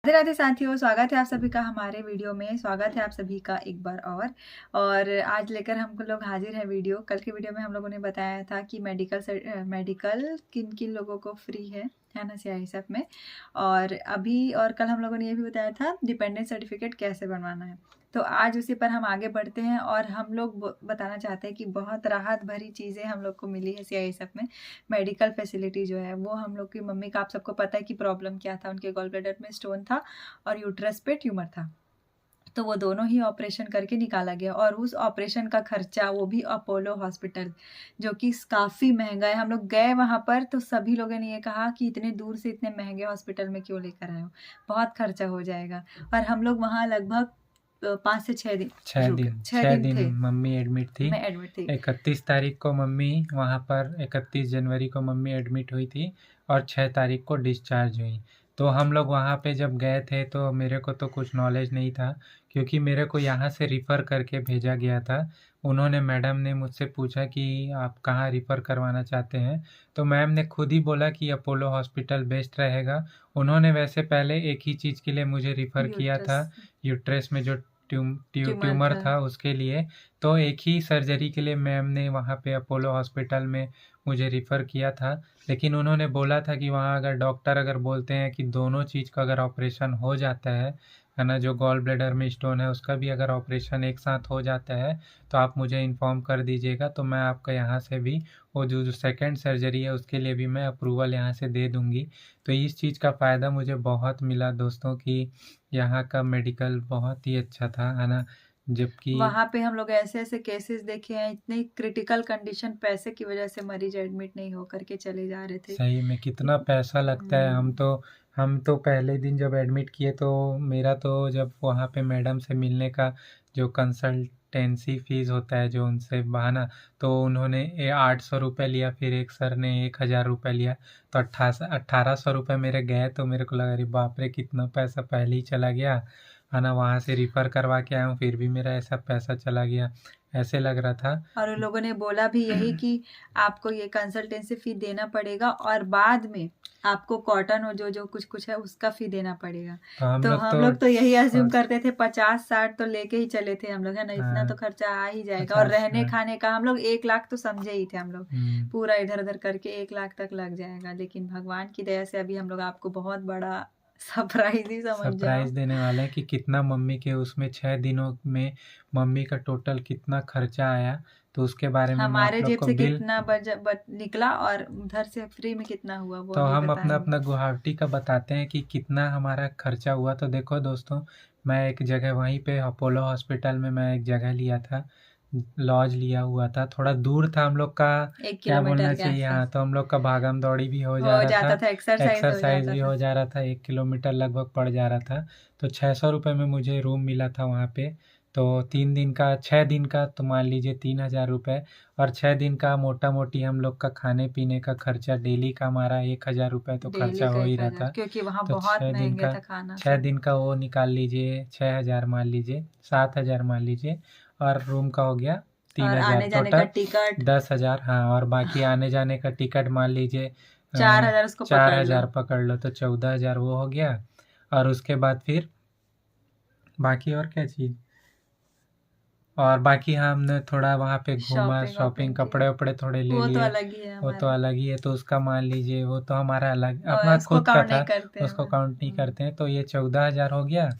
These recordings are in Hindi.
राधे राधे साथियों, स्वागत है आप सभी का हमारे वीडियो में। स्वागत है आप सभी का एक बार और आज लेकर हम लोग हाजिर हैं वीडियो। कल की वीडियो में हम लोगों ने बताया था कि मेडिकल किन किन लोगों को फ्री है ना सीआईएसएफ में। और अभी और कल हम लोगों ने ये भी बताया था डिपेंडेंट सर्टिफिकेट कैसे बनवाना है। तो आज उसी पर हम आगे बढ़ते हैं और हम लोग बताना चाहते हैं कि बहुत राहत भरी चीज़ें हम लोग को मिली है सीआईएसएफ में। मेडिकल फैसिलिटी जो है वो हम लोग की मम्मी का आप सबको पता है कि प्रॉब्लम क्या था। उनके गॉल ब्लैडर में स्टोन था और यूट्रस पे ट्यूमर था, तो वो दोनों ही ऑपरेशन करके निकाला गया। और उस ऑपरेशन का खर्चा वो भी अपोलो हॉस्पिटल, जो कि काफ़ी महंगा है। हम लोग गए वहाँ पर तो सभी लोगों ने ये कहा कि इतने दूर से इतने महंगे हॉस्पिटल में क्यों लेकर आए हो, बहुत खर्चा हो जाएगा। और हम लोग वहाँ लगभग 5 से 6 दिन छः दिन थे। मम्मी एडमिट थी। मैं एडमिट थी 31 तारीख को मम्मी वहाँ पर 31 जनवरी को मम्मी एडमिट हुई थी और 6 तारीख को डिस्चार्ज हुई। तो हम लोग वहाँ पे जब गए थे तो मेरे को तो कुछ नॉलेज नहीं था, क्योंकि मेरे को यहाँ से रिफ़र करके भेजा गया था। उन्होंने मैडम ने मुझसे पूछा कि आप कहाँ रिफ़र करवाना चाहते हैं, तो मैम ने खुद ही बोला कि अपोलो हॉस्पिटल बेस्ट रहेगा। उन्होंने वैसे पहले एक ही चीज़ के लिए मुझे रिफ़र किया था, यूट्रस में जो ट्यूमर था उसके लिए। तो एक ही सर्जरी के लिए मैम ने वहाँ पे अपोलो हॉस्पिटल में मुझे रिफ़र किया था। लेकिन उन्होंने बोला था कि वहाँ अगर डॉक्टर अगर बोलते हैं कि दोनों चीज़ का अगर ऑपरेशन हो जाता है ना, जो गॉल ब्लैडर में स्टोन है उसका भी अगर ऑपरेशन एक साथ हो जाता है तो आप मुझे इन्फॉर्म कर दीजिएगा, तो मैं आपका यहाँ से भी वो जो सेकंड सर्जरी है उसके लिए भी मैं अप्रूवल यहाँ से दे दूँगी। तो इस चीज़ का फ़ायदा मुझे बहुत मिला दोस्तों कि यहाँ का मेडिकल बहुत ही अच्छा था, है ना। जबकि वहाँ पे हम लोग ऐसे-ऐसे केसेस देखे हैं, इतनी क्रिटिकल कंडीशन, पैसे की वजह से मरीज एडमिट नहीं हो करके चले जा रहे थे। सही में कितना पैसा लगता है। हम तो पहले दिन जब एडमिट किए तो मेरा तो जब वहाँ पे मैडम से मिलने का जो कंसल्टेंसी फ़ीस होता है जो उनसे बहाना, तो उन्होंने 800 रुपये लिया, फिर एक सर ने 1000 रुपये लिया, तो 1800 रुपये मेरे गए। तो मेरे को लगा अरे बाप रे, कितना पैसा पहले ही चला गया, है ना। वहाँ से रिफ़र करवा के आया हूँ फिर भी मेरा ऐसा पैसा चला गया, ऐसे लग रहा था। और उन लोगों ने बोला भी यही कि आपको ये कंसल्टेंसी फ़ी देना पड़ेगा और बाद में आपको कॉटन और जो कुछ है उसका फ़ी देना पड़ेगा। तो हम हम लोग लोग तो यही अज़्यूम फर्स्ट करते थे 50-60 तो लेके ही चले थे हम लोग, है ना, इतना तो खर्चा आ ही जाएगा। और 50 रहने खाने का हम लोग 1 लाख तो समझे ही थे हम लोग, हुँ। पूरा इधर-उधर करके 1 लाख तक लग जाएगा। लेकिन भगवान की दया से अभी हम लोग आपको बहुत बड़ा सरप्राइज़ ही समझ जाओ। सरप्राइज़ देने वाले हैं कि कितना मम्मी के उसमें 6 दिनों में मम्मी का टोटल कितना खर्चा आया, तो उसके बारे में मैं हमारे आप लोग जेब को से बिल। कितना निकला और उधर से फ्री में कितना हुआ वो तो अभी हम बताएंगे। अपना गुवाहाटी का बताते हैं कि कितना हमारा खर्चा हुआ। तो देखो दोस्तों, मैं एक जगह वहीं पे अपोलो हॉस्पिटल में मैं एक जगह लिया था, लॉज लिया हुआ था। थोड़ा दूर था हम लोग का, 1 क्या किलोमीटर बोलना के चाहिए, हाँ, आसपास तो हम लोग का भागम दौड़ी भी हो जा हो रहा जाता था, था, एक्सरसाइज हो एक्सरसाइज जाता भी था। हो जा रहा था, 1 किलोमीटर लगभग पड़ जा रहा था। तो 600 रुपये में मुझे रूम मिला था वहाँ पे। तो 3 दिन का 6 दिन का तो मान लीजिए 3000 रुपये, और 6 दिन का मोटा-मोटी हम लोग का खाने-पीने का खर्चा डेली का हमारा 1000 रुपये तो डेली खर्चा का हो ही रहा 1000, था। क्योंकि वहाँ तो बहुत महंगे था खाना 6 सब। दिन का वो निकाल लीजिए, 6000 मान लीजिए, 7000 मान लीजिए, और रूम का हो गया और 3000, आने जाने का टोटल टिकट 10,000। हाँ, और बाकी आने जाने का टिकट मान लीजिए 4000 उसको पकड़ लो। 4000 पकड़ लो, तो 14,000 वो हो गया। और उसके बाद फिर बाकी और क्या चीज़, और बाकी हाँ, हमने थोड़ा वहाँ पे घूमा, शॉपिंग शॉपिंग, वॉपिंग की कपड़े वपड़े थोड़े ले वो तो लिए। अलग ही है वो तो हमारा, अलग ही है, तो उसका मान लीजिए वो तो हमारा अलग और अपना उसको खुद का काउंट नहीं था, करते उसको हैं। काउंट नहीं करते हैं। तो ये 14,000 हो गया।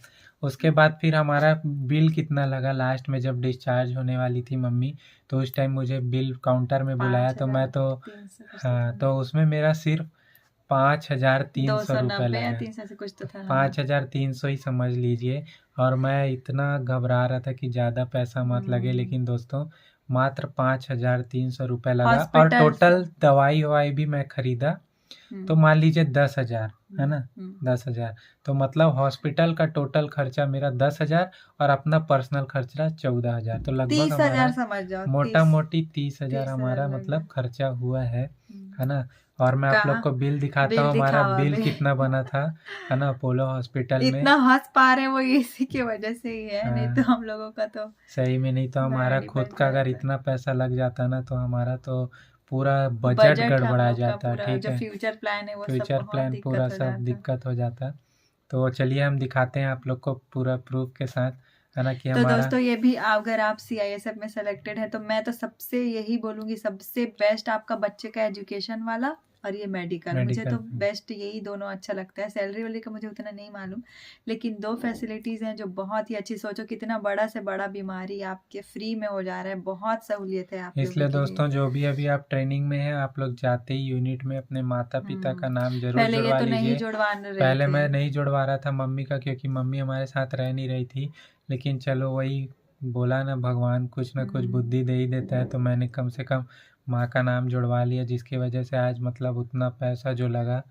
उसके बाद फिर हमारा बिल कितना लगा लास्ट में जब डिस्चार्ज होने वाली थी मम्मी, तो उस टाइम मुझे बिल काउंटर में बुलाया, तो मैं तो 5300 कुछ तो हाँ, था, तो उसमें मेरा सिर्फ 5,300 रुपये 290 या लगा, 300 से कुछ तो था, हाँ। 5,300 ही समझ लीजिए। और मैं इतना घबरा रहा था कि ज़्यादा पैसा मत लगे, लेकिन दोस्तों मात्र 5,300 रुपये लगा, और हॉस्पिटल से टोटल दवाई ववाई भी मैं खरीदा तो मान लीजिए 10,000, है ना, 10,000। तो मतलब हॉस्पिटल का टोटल खर्चा मेरा 10,000 और अपना पर्सनल खर्चा 14,000, तो लगभग 30,000 हमारा समझ जाओ, मोटा 30 मोटी 30,000 30,000 हमारा लग गया। मतलब खर्चा हुआ है ना। और मैं आप लोग कहाँ को बिल दिखाता बिल हूँ, हमारा दिखाओ बिल अभी। कितना बना था, है ना, अपोलो हॉस्पिटल में। इतना हंस पा रहे हैं वो इसी की वजह से ही है, नहीं तो हाँ, हम लोगों का तो सही में, नहीं तो हमारा गाड़ी खुद बन का अगर जाता। इतना पैसा लग जाता ना तो हमारा तो पूरा बजट बजट हम गड़बड़ा लोग का जाता, पूरा ठीक जो है। फ्यूचर प्लान है वो सब फ्यूचर बहुत प्लान पूरा दिक्कत हो सब जाता। दिक्कत हो जाता। तो चलिए हम दिखाते हैं आप लोग को पूरा प्रूफ के साथ, है ना, कि तो हमारा दोस्तों ये भी अगर आप CISF में सेलेक्टेड है तो मैं तो सबसे यही बोलूँगी, सबसे बेस्ट आपका बच्चे का एजुकेशन वाला और ये मेडिकल। मुझे तो बेस्ट यही दोनों अच्छा लगता है। सैलरी वाले का मुझे उतना नहीं मालूम, लेकिन 2 फैसिलिटीज़ हैं जो बहुत ही अच्छी। सोचो कितना बड़ा से बड़ा बीमारी आपके फ्री में हो जा रहा है, बहुत सहूलियत है आप लोगों इसलिए के लिए। दोस्तों जो भी अभी आप ट्रेनिंग में हैं, आप लोग जाते ही यूनिट में अपने माता पिता का नाम जरूर पहले ये जुड़वा तो नहीं लीजिए। जुड़वा रहे पहले थे। मैं नहीं जुड़वा रहा था मम्मी का, क्योंकि मम्मी हमारे साथ रह नहीं रही थी, लेकिन चलो वही बोला ना, भगवान कुछ ना कुछ बुद्धि दे ही देता है, तो मैंने कम से कम माँ का नाम जुड़वा लिया, जिसकी वजह से आज मतलब उतना पैसा जो लगा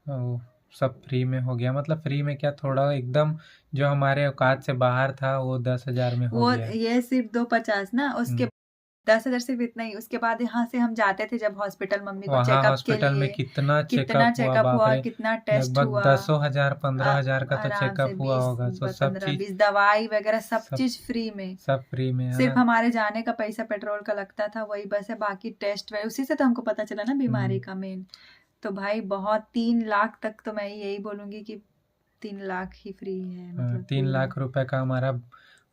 वो सब फ्री में हो गया। मतलब फ्री में क्या, थोड़ा एकदम जो हमारे औकात से बाहर था वो 10,000 में हो वो गया। ये सिर्फ 250 ना, उसके 10,000 सिर्फ इतना ही। उसके बाद यहाँ से हम जाते थे जब हॉस्पिटल मम्मी को वहाँ चेकअप के हॉस्पिटल में लिए, कितना कितना चेकअप हुआ, चेकअप बाप हुआ, रे, कितना टेस्ट लगभग हुआ। 10,000 15,000 का तो आराम से चेकअप हुआ 20 होगा। तो सब 15 चीज 20 दवाई वगैरह सब सब चीज फ्री में। सब फ्री में, है सिर्फ ना। हमारे जाने का पैसा पेट्रोल का लगता था, वही बस है। बाकी टेस्ट वही, उसी से तो हमको पता चला ना बीमारी का मेन। तो भाई बहुत 3 लाख तक तो मैं यही बोलूंगी कि 3 लाख ही फ्री है, मतलब 3 लाख रुपए का हमारा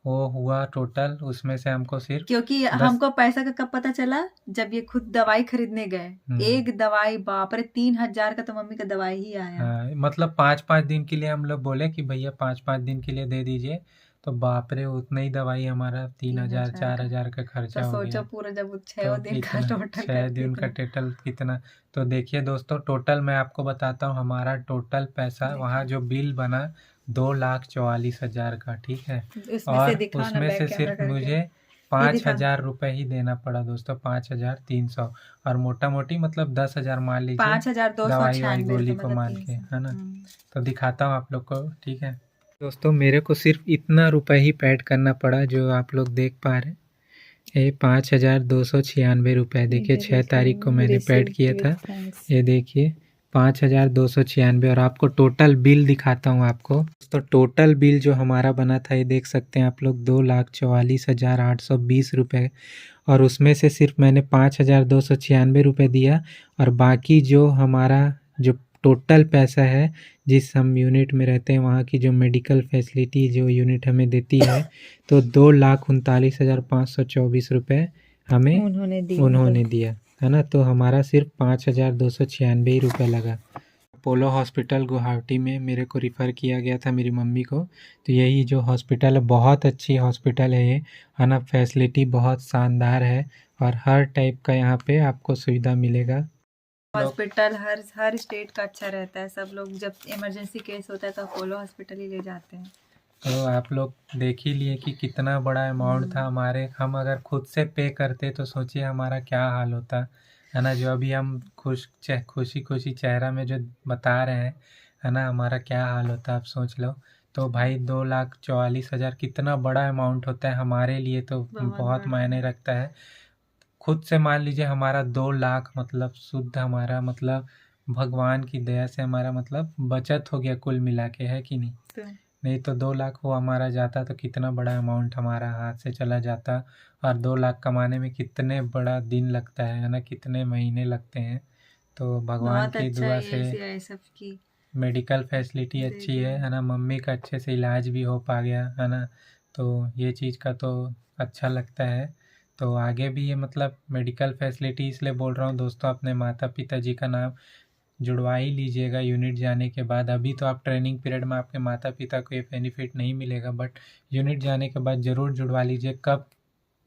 वो हुआ टोटल। उसमें से हमको सिर्फ क्योंकि हमको पैसा का कब पता चला, जब ये खुद दवाई खरीदने गए। एक दवाई बाप रे 3,000 का तो मम्मी का दवाई ही आया। मतलब 5-5 दिन के लिए हम लोग बोले कि भैया 5-5 दिन के लिए दे दीजिए, तो बाप रे उतना ही दवाई हमारा 3,000 4,000 का खर्चा तो हो सोचो गया। पूरा जब 6 दिन का टोटल 6 दिन का टोटल कितना। तो देखिए दोस्तों, टोटल मैं आपको बताता हूँ, हमारा टोटल पैसा वहाँ जो बिल बना 2,44,000 का, ठीक है। और उसमें से सिर्फ मुझे 5,000 रुपये ही देना पड़ा दोस्तों, 5,300। और मोटा मोटी मतलब 10,000 मान लीजिए, 5,296 दवाई वाई गोली को मान के, है ना। तो दिखाता हूँ आप लोग को, ठीक है दोस्तों। मेरे को सिर्फ इतना रुपए ही पेड करना पड़ा जो आप लोग देख पा रहे हैं, ये 5,296 रुपये। देखिए 6 तारीख को मैंने पेड किया था, ये देखिए 5,296। और आपको टोटल बिल दिखाता हूँ आपको। तो टोटल बिल जो हमारा बना था, ये देख सकते हैं आप लोग, 2,44,820 रुपये। और उसमें से सिर्फ मैंने 5,296 रुपये दिया, और बाकी जो हमारा जो टोटल पैसा है, जिस हम यूनिट में रहते हैं वहाँ की जो मेडिकल फैसिलिटी जो यूनिट हमें देती है, तो 2,39,524 रुपये हमें उन्होंने दिया, है ना। तो हमारा सिर्फ 5,296 ही रुपये लगा। अपोलो हॉस्पिटल गुवाहाटी में मेरे को रिफ़र किया गया था मेरी मम्मी को। तो यही जो हॉस्पिटल है, बहुत अच्छी हॉस्पिटल है ये, है ना। फैसिलिटी बहुत शानदार है, और हर टाइप का यहाँ पे आपको सुविधा मिलेगा। हॉस्पिटल हर स्टेट का अच्छा रहता है। सब लोग जब इमरजेंसी केस होता है तो अपोलो हॉस्पिटल ही ले जाते हैं। तो आप लोग देख ही लिए कि कितना बड़ा अमाउंट था हमारे। हम अगर खुद से पे करते तो सोचिए हमारा क्या हाल होता, है ना। जो अभी हम खुशी खुशी चेहरा में जो बता रहे हैं, है ना, हमारा क्या हाल होता आप सोच लो। तो भाई 2,44,000 कितना बड़ा अमाउंट होता है हमारे लिए, तो बहुत मायने रखता है। खुद से मान लीजिए हमारा 2 लाख मतलब शुद्ध हमारा मतलब भगवान की दया से हमारा मतलब बचत हो गया कुल मिला के, है कि नहीं। नहीं तो 2 लाख वो हमारा जाता तो कितना बड़ा अमाउंट हमारा हाथ से चला जाता। और 2 लाख कमाने में कितने बड़ा दिन लगता है ना, कितने महीने लगते हैं। तो भगवान की दुआ से मेडिकल फैसिलिटी अच्छी है ना। मम्मी का अच्छे से इलाज भी हो पा गया, है ना। तो ये चीज़ का तो अच्छा लगता है। तो आगे भी ये मतलब मेडिकल फैसिलिटी इसलिए बोल रहा हूँ दोस्तों, अपने माता पिता जी का नाम जुड़वा ही लीजिएगा यूनिट जाने के बाद। अभी तो आप ट्रेनिंग पीरियड में आपके माता पिता को ये बेनिफिट नहीं मिलेगा, बट यूनिट जाने के बाद ज़रूर जुड़वा लीजिए। कब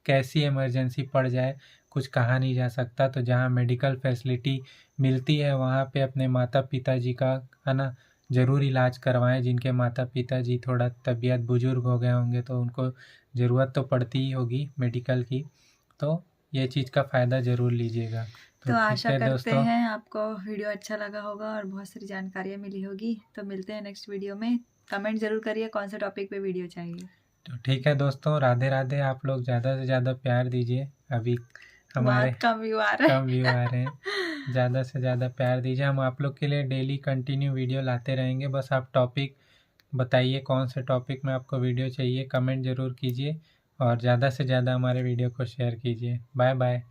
कैसी इमरजेंसी पड़ जाए कुछ कहा नहीं जा सकता। तो जहाँ मेडिकल फैसिलिटी मिलती है वहाँ पे अपने माता पिता जी का, है ना, ज़रूर इलाज करवाएं। जिनके माता पिता जी थोड़ा तबीयत बुजुर्ग हो गए होंगे तो उनको ज़रूरत तो पड़ती ही होगी मेडिकल की, तो ये चीज़ का फ़ायदा ज़रूर लीजिएगा। तो आशा करते हैं आपको वीडियो अच्छा लगा होगा और बहुत सारी जानकारियाँ मिली होगी। तो मिलते हैं नेक्स्ट वीडियो में। कमेंट ज़रूर करिए कौन सा टॉपिक पे वीडियो चाहिए। तो ठीक है दोस्तों, राधे राधे। आप लोग ज़्यादा से ज़्यादा प्यार दीजिए। अभी हमारे कम व्यू आ रहे हैं। ज़्यादा से ज़्यादा प्यार दीजिए। हम आप लोग के लिए डेली कंटिन्यू वीडियो लाते रहेंगे। बस आप टॉपिक बताइए कौन से टॉपिक में आपको वीडियो चाहिए, कमेंट ज़रूर कीजिए, और ज़्यादा से ज़्यादा हमारे वीडियो को शेयर कीजिए। Bye bye.